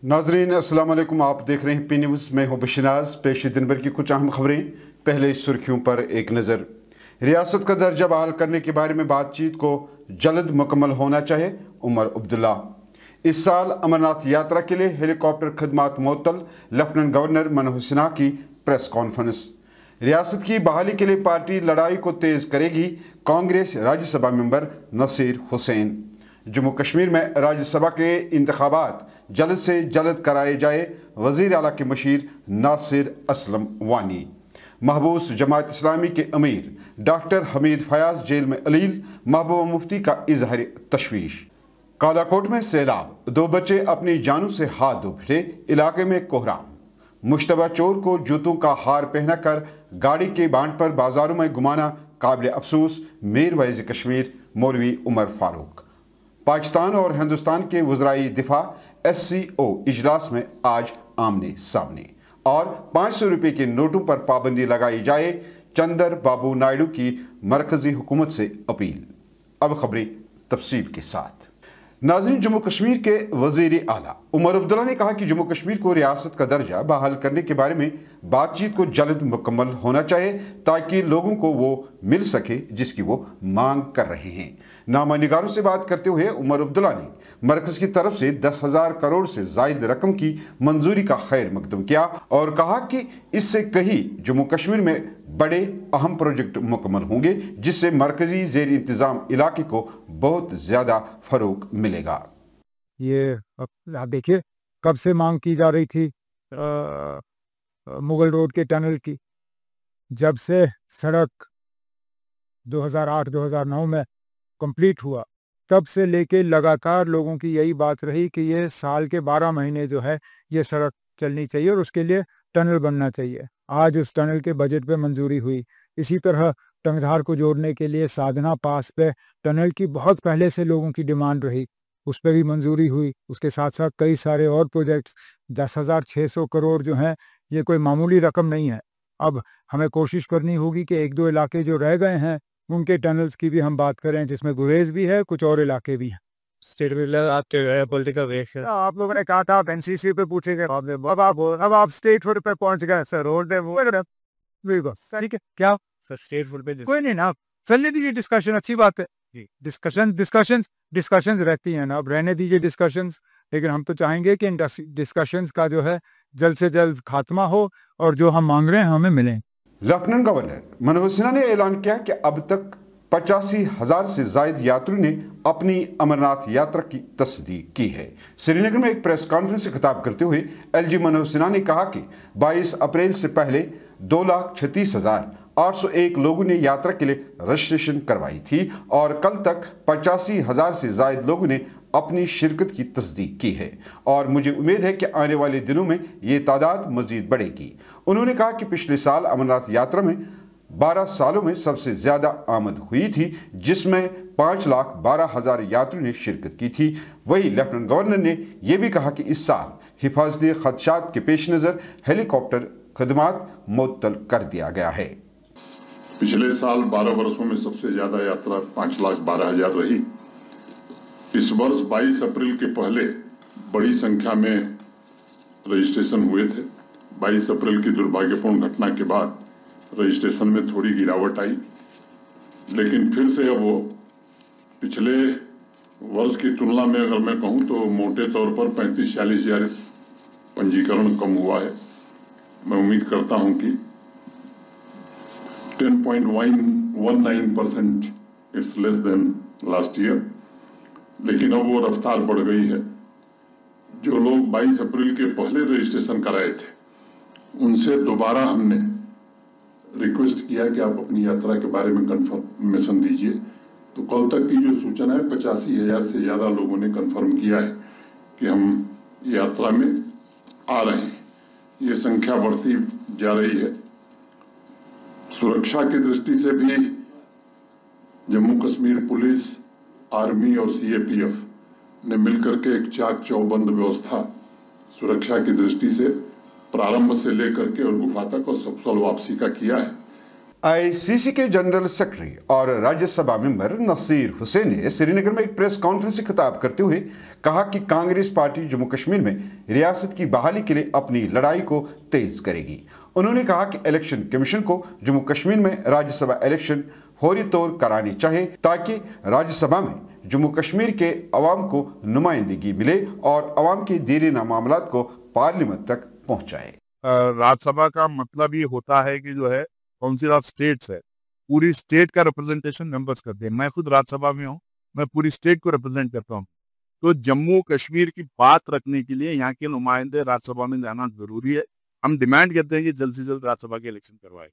नाजरीन अस्सलाम वालेकुम। आप देख रहे हैं पी न्यूज़। मैं हूं बशनाज। पेश दिन भर की कुछ अहम खबरें। पहले सुर्खियों पर एक नज़र। रियासत का दर्जा बहाल करने के बारे में बातचीत को जल्द मुकम्मल होना चाहिए, उमर अब्दुल्ला। इस साल अमरनाथ यात्रा के लिए हेलीकॉप्टर खदमात मुअत्तल, लेफ्टिनेंट गवर्नर मनोहर सिन्हा की प्रेस कॉन्फ्रेंस। रियासत की बहाली के लिए पार्टी लड़ाई को तेज करेगी, कांग्रेस राज्यसभा मेंबर नसीर हुसैन। जम्मू कश्मीर में राज्यसभा के इंतखाबात जल्द से जल्द कराए जाए, वज़ीर आला के मशीर नासिर असलम वानी। महबूस जमात इस्लामी के अमीर डॉक्टर हमीद फयाज जेल में अलील, महबूबा मुफ्ती का इजहार तशवीश। कालाकोट में सैलाब, 2 बच्चे अपनी जानों से हाथ धो बैठे, इलाके में कोहराम। मुश्तबा चोर को जूतों का हार पहनाकर गाड़ी के बांट पर बाजारों में घुमाना काबिल अफसोस, मीर वाइज कश्मीर मौलवी उमर फारूक। पाकिस्तान और हिंदुस्तान के वज़राई दिफा SCO इजलास में आज आमने सामने, और 500 रुपये के नोटों पर पाबंदी लगाई जाए, चंद्र बाबू नायडू की मरकजी हुकूमत से अपील। अब खबरें तफसील के साथ। नाज़रीन, जम्मू कश्मीर के वज़ीर आला उमर अब्दुल्ला ने कहा कि जम्मू कश्मीर को रियासत का दर्जा बहाल करने के बारे में बातचीत को जल्द मुकम्मल होना चाहिए, ताकि लोगों को वो मिल सके जिसकी वो मांग कर रहे हैं। नामा निगारों से बात करते हुए उमर अब्दुल्ला ने मरकज़ की तरफ से 10,000 करोड़ से ज़ायद रकम की मंजूरी का खैर मकदम किया और कहा कि इससे कहीं जम्मू कश्मीर में बड़े अहम प्रोजेक्ट मुकम्मल होंगे, जिससे मरकजी ज़ेर इंतज़ाम इलाके को बहुत ज़्यादा फ़रोग मिलेगा। ये आप देखिए कब से मांग की जा रही थी मुगल रोड के टनल की। जब से सड़क 2008-2009 में कंप्लीट हुआ, तब से लेके लगातार लोगों की यही बात रही कि ये साल के 12 महीने जो है ये सड़क चलनी चाहिए और उसके लिए टनल बनना चाहिए। आज उस टनल के बजट पे मंजूरी हुई। इसी तरह टंगधार को जोड़ने के लिए साधना पास पे टनल की बहुत पहले से लोगों की डिमांड रही, उस पर भी मंजूरी हुई। उसके साथ साथ कई सारे और प्रोजेक्ट्स, 10,600 करोड़ जो हैं, ये कोई मामूली रकम नहीं है। अब हमें कोशिश करनी होगी कि 1-2 इलाके जो रह गए हैं उनके टनल्स की भी हम बात करें, जिसमें गुरेज भी है, कुछ और इलाके भी हैं। आप लोगों ने कहा था आप NCC पे पूछेंगे, अब आप स्टेट फुड पे पहुंच गए सर। रोड ठीक है, क्या सर स्टेट फुड पे कोई नहीं ना, आप चलने दीजिए डिस्कशन, अच्छी बात है जी। डिस्कशंस रहती हैं ना, अब रहने दीजिए डिस्कशंस। लेकिन हम तो चाहेंगे कि इन डिस्कशंस का जो है जल्द से जल्द खात्मा हो और जो हम मांग रहे हैं हमें मिलें। लेफ्टिनेंट गवर्नर मनोहर सिन्हा ने ऐलान किया कि अब तक 85,000 से जायद यात्रियों ने अपनी अमरनाथ यात्रा की तस्दीक की है। श्रीनगर में एक प्रेस कॉन्फ्रेंस से खिताब करते हुए LG मनोहर सिन्हा ने कहा कि 22 अप्रैल से पहले 2,36,801 लोगों ने यात्रा के लिए रजिस्ट्रेशन करवाई थी और कल तक 85,000 से जायद लोगों ने अपनी शिरकत की तस्दीक की है और मुझे उम्मीद है कि आने वाले दिनों में ये तादाद मजीद बढ़ेगी। उन्होंने कहा कि पिछले साल अमरनाथ यात्रा में 12 सालों में सबसे ज़्यादा आमद हुई थी, जिसमें 5,12,000 यात्रियों ने शिरकत की थी। वहीं लेफ्टिनेंट गवर्नर ने यह भी कहा कि इस साल हिफाजती खदशात के पेश नज़र हेलीकॉप्टर खदमात मुअत्तल कर दिया गया है। पिछले साल 12 वर्षों में सबसे ज़्यादा यात्रा 5,12,000 रही। इस वर्ष 22 अप्रैल के पहले बड़ी संख्या में रजिस्ट्रेशन हुए थे। 22 अप्रैल की दुर्भाग्यपूर्ण घटना के बाद रजिस्ट्रेशन में थोड़ी गिरावट आई, लेकिन फिर से अब वो पिछले वर्ष की तुलना में अगर मैं कहूँ तो मोटे तौर पर 35-40,000 पंजीकरण कम हुआ है। मैं उम्मीद करता हूँ कि 10.19% it's less than last year, लेकिन अब वो रफ्तार बढ़ गई है। जो लोग 22 अप्रैल के पहले रजिस्ट्रेशन कराए थे, उनसे दोबारा हमने रिक्वेस्ट किया कि आप अपनी यात्रा के बारे में कंफर्मेशन दीजिए। तो कल तक की जो सूचना है, 85,000 से ज़्यादा लोगों ने कंफर्म किया है कि हम यात्रा में आ रहे हैं। ये संख्या बढ़ती जा रही है। सुरक्षा की दृष्टि से भी जम्मू कश्मीर पुलिस, आर्मी और CAPF ने मिलकर के एक चाक चौबंद व्यवस्था सुरक्षा की दृष्टि से प्रारंभ से लेकर के और गुफा तक और सफल वापसी का किया है। आईसीसी के जनरल सेक्रेटरी और राज्यसभा मेंबर नसीर हुसैन ने श्रीनगर में एक प्रेस कॉन्फ्रेंस से खिताब करते हुए कहा कि कांग्रेस पार्टी जम्मू कश्मीर में रियासत की बहाली के लिए अपनी लड़ाई को तेज करेगी। उन्होंने कहा कि इलेक्शन कमीशन को जम्मू कश्मीर में राज्यसभा इलेक्शन फौरी तौर करानी चाहिए ताकि राज्यसभा में जम्मू कश्मीर के अवाम को नुमाइंदगी मिले और अवाम के देरीना मामलात को पार्लियामेंट तक पहुंचाए। राज्यसभा का मतलब ये होता है कि जो है काउंसिल ऑफ स्टेट्स है, पूरी स्टेट का रिप्रेजेंटेशन मेंबर्स करते हैं। मैं खुद राज्यसभा में हूँ, मैं पूरी स्टेट को रिप्रेजेंट करता हूँ। तो जम्मू कश्मीर की बात रखने के लिए यहाँ के नुमाइंदे राज्यसभा में जाना जरूरी है। हम डिमांड करते हैं कि जल्द से जल्द राज्यसभा के इलेक्शन करवाए।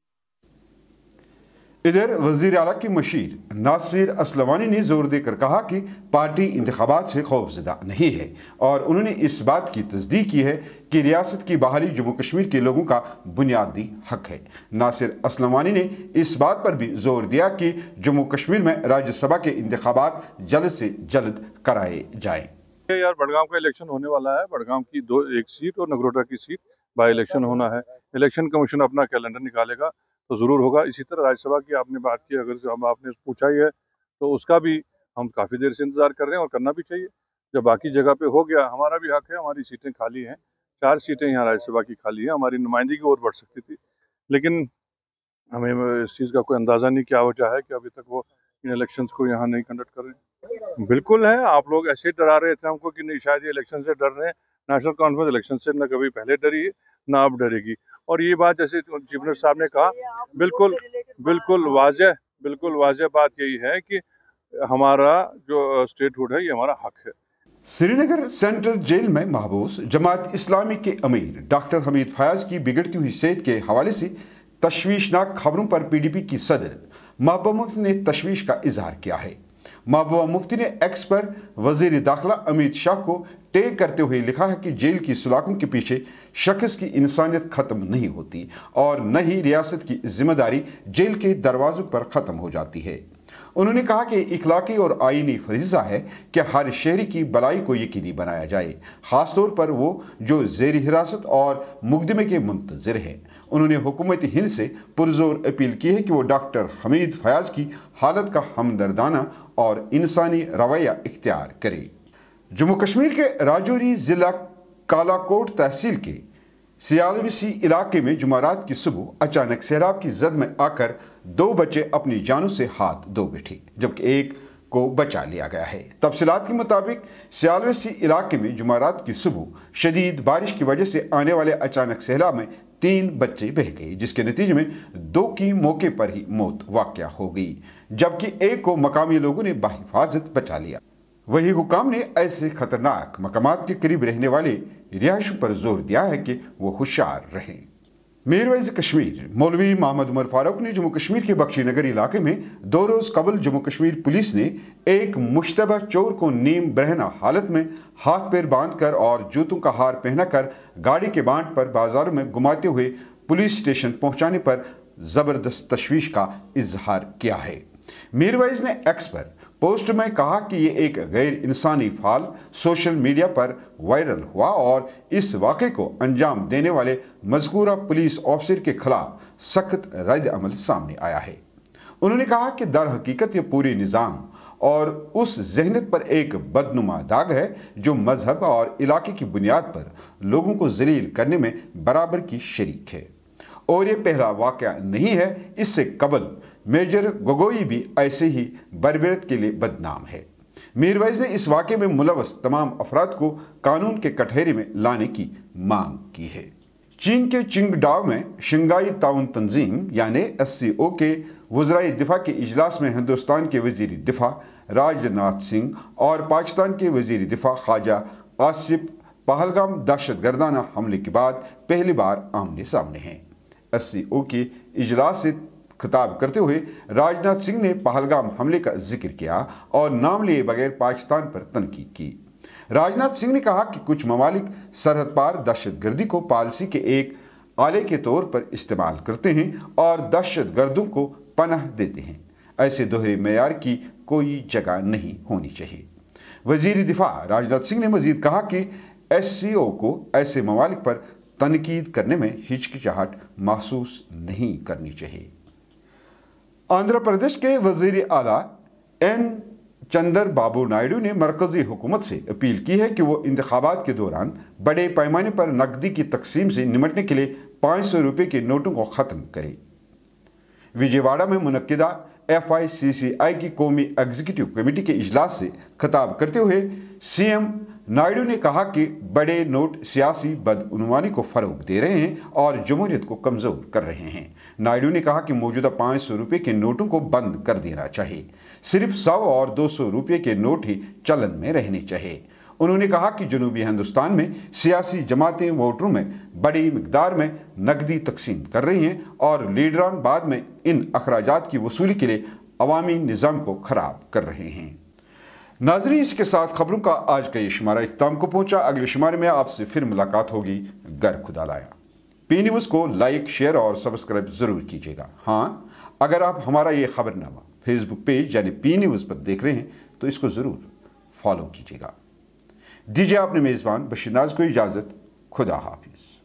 इधर वजीर आला की मशीर नासिर असलमानी ने जोर देकर कहा कि पार्टी इंतखाबात से खौफजदा नहीं है और उन्होंने इस बात की तस्दीक की है कि रियासत की बहाली जम्मू कश्मीर के लोगों का बुनियादी हक है। नासिर असलमानी ने इस बात पर भी जोर दिया कि जम्मू कश्मीर में राज्यसभा के इंतखाबात जल्द से जल्द कराए जाएं। यार बड़गांव का इलेक्शन होने वाला है। बड़गांव की एक सीट और नगरोटा की सीट बाय इलेक्शन होना है। इलेक्शन कमीशन अपना कैलेंडर निकालेगा तो ज़रूर होगा। इसी तरह राज्यसभा की आपने बात की, अगर हम आपने पूछा ही है तो उसका भी हम काफ़ी देर से इंतज़ार कर रहे हैं और करना भी चाहिए। जब बाकी जगह पे हो गया, हमारा भी हक है, हमारी सीटें खाली हैं, 4 सीटें यहाँ राज्यसभा की खाली हैं। हमारी नुमाइंदगी और बढ़ सकती थी, लेकिन हमें इस चीज़ का कोई अंदाज़ा नहीं क्या वजह है कि अभी तक वो इन इलेक्शंस को यहाँ नहीं कंडक्ट कर रहे। बिल्कुल है, आप लोग ऐसे डरा रहे थे हमको कि नहीं शायद ये इलेक्शन से डर रहे हैं। नेशनल कॉन्फ्रेंस इलेक्शन से न कभी पहले डरी है ना अब डरेगी। और ये बात जैसे चीफ मिनिस्टर साहब ने कहा, बिल्कुल वाज़ेह बात यही है कि हमारा जो स्टेटहुड है ये हमारा हक है। श्रीनगर सेंट्रल जेल में महबूस जमात इस्लामी के अमीर डॉक्टर हमीद फयाज की बिगड़ती हुई सेहत के हवाले से तशवीशनाक खबरों पर पीडीपी की सदर महबूबा मुफ्ती ने तशवीश का इजहार किया है। महबूबा मुफ्ती ने एक्स पर वजीर दाखिला अमित शाह को टैग करते हुए लिखा है कि जेल की सलाखों के पीछे शख्स की इंसानियत खत्म नहीं होती और न ही रियासत की जिम्मेदारी जेल के दरवाजों पर खत्म हो जाती है। उन्होंने कहा कि इखलाकी और आईनी फरीज़ा है कि हर शहरी की भलाई को यकीनी बनाया जाए, खासतौर पर वो जो ज़ेरी हिरासत और मुकदमे के मुंतज़िर हैं। उन्होंने हुकूमत हिंद से पुरजोर अपील की है कि वो डॉक्टर हमीद फयाज की हालत का हमदर्दाना और इंसानी रवैया इख्तियार करे। जम्मू कश्मीर के राजौरी ज़िला कालाकोट तहसील के सियालविसी इलाके में जुमारात की सुबह अचानक सैलाब की जद में आकर 2 बच्चे अपनी जानों से हाथ धो बैठे, जबकि एक को बचा लिया गया है। तफसीलात के मुताबिक सियालविसी इलाके में जुमारात की सुबह शदीद बारिश की वजह से आने वाले अचानक सैलाब में 3 बच्चे बह गए, जिसके नतीजे में 2 की मौके पर ही मौत वाक़या हो गई, जबकि एक को मकामी लोगों ने बाहिफाजत बचा लिया। वही हुकाम ने ऐसे खतरनाक मकामात के करीब रहने वाले रिहायशों पर जोर दिया है कि वो होशियार रहें। मीरवाइज कश्मीर मौलवी मोहम्मद उमर फारूक ने जम्मू कश्मीर के बख्शी नगर इलाके में 2 रोज़ कबल जम्मू कश्मीर पुलिस ने एक मुश्तबा चोर को नीम बरहना हालत में हाथ पैर बांधकर और जूतों का हार पहनाकर गाड़ी के बांट पर बाजारों में घुमाते हुए पुलिस स्टेशन पहुंचाने पर ज़बरदस्त तशवीश का इजहार किया है। मीरवाइज ने एक्स पर पोस्ट में कहा कि ये एक गैर इंसानी फाल सोशल मीडिया पर वायरल हुआ और इस वाक़े को अंजाम देने वाले मज़कूरा पुलिस ऑफिसर के खिलाफ सख्त रद्द अमल सामने आया है। उन्होंने कहा कि दर हकीकत ये पूरे निज़ाम और उस जहनीत पर एक बदनुमा दाग है जो मजहब और इलाके की बुनियाद पर लोगों को जलील करने में बराबर की शरीक है और ये पहला वाक़या नहीं है। इससे कबल मेजर गोगोई भी ऐसे ही बर्बरत के लिए बदनाम है। मीरवाइज ने इस वाक़े में मुलवस तमाम अफराद को कानून के कटहरे में लाने की मांग की है। चीन के चिंगडाओ में शंघाई ताउन तंजीम यानी SCO के वज़राए दिफा के इजलास में हिंदुस्तान के वज़ीर दिफा राजनाथ सिंह और पाकिस्तान के वज़ीर दिफा ख्वाजा आसिफ पहलगाम दहशतगर्दाना हमले के बाद पहली बार आमने सामने हैं। SCO के इजलास से खिताब करते हुए राजनाथ सिंह ने पहलगाम हमले का जिक्र किया और नाम लिए बगैर पाकिस्तान पर तनकीद की। राजनाथ सिंह ने कहा कि कुछ ममालिक सरहद पार दहशतगर्दी को पॉलिसी के एक आले के तौर पर इस्तेमाल करते हैं और दहशतगर्दों को पनाह देते हैं। ऐसे दोहरे मेयार की कोई जगह नहीं होनी चाहिए। वजीर दिफा राजनाथ सिंह ने मजीद कहा कि SCO को ऐसे ममालिक पर तनकीद करने में हिचकिचाहट महसूस नहीं करनी चाहिए। आंध्र प्रदेश के वजीर आला एन चंद्र बाबू नायडू ने मरकजी हुकूमत से अपील की है कि वो इंतखाबात के दौरान बड़े पैमाने पर नकदी की तकसीम से निपटने के लिए 500 रुपये के नोटों को ख़त्म करे। विजयवाड़ा में मुनक्किदा FICCI की कौमी एग्जीक्यूटिव कमेटी के इजलास से खिताब करते हुए CM नायडू ने कहा कि बड़े नोट सियासी बदउनवानी को फरोग दे रहे हैं और जमहूरियत को कमज़ोर कर रहे हैं। नायडू ने कहा कि मौजूदा 500 रुपये के नोटों को बंद कर देना चाहिए, सिर्फ 100 और 200 रुपये के नोट ही चलन में रहने चाहिए। उन्होंने कहा कि जनूबी हिंदुस्तान में सियासी जमातें वोटरों में बड़ी मिकदार में नकदी तकसीम कर रही हैं और लीडरान बाद में इन अखराजात की वसूली के लिए अवामी निज़ाम को ख़राब कर रहे हैं। नाज़रीन, इसके साथ खबरों का आज का ये शुमारा इख्तिताम को पहुंचा। अगले शुमारे में आपसे फिर मुलाकात होगी। गर खुदा लाया। पी न्यूज़ को लाइक, शेयर और सब्सक्राइब ज़रूर कीजिएगा। हाँ, अगर आप हमारा ये खबरनामा फेसबुक पेज यानी पी न्यूज़ पर देख रहे हैं तो इसको ज़रूर फॉलो कीजिएगा। दीजिए अपने मेज़बान बशीर नाज को इजाज़त। खुदा हाफिज़।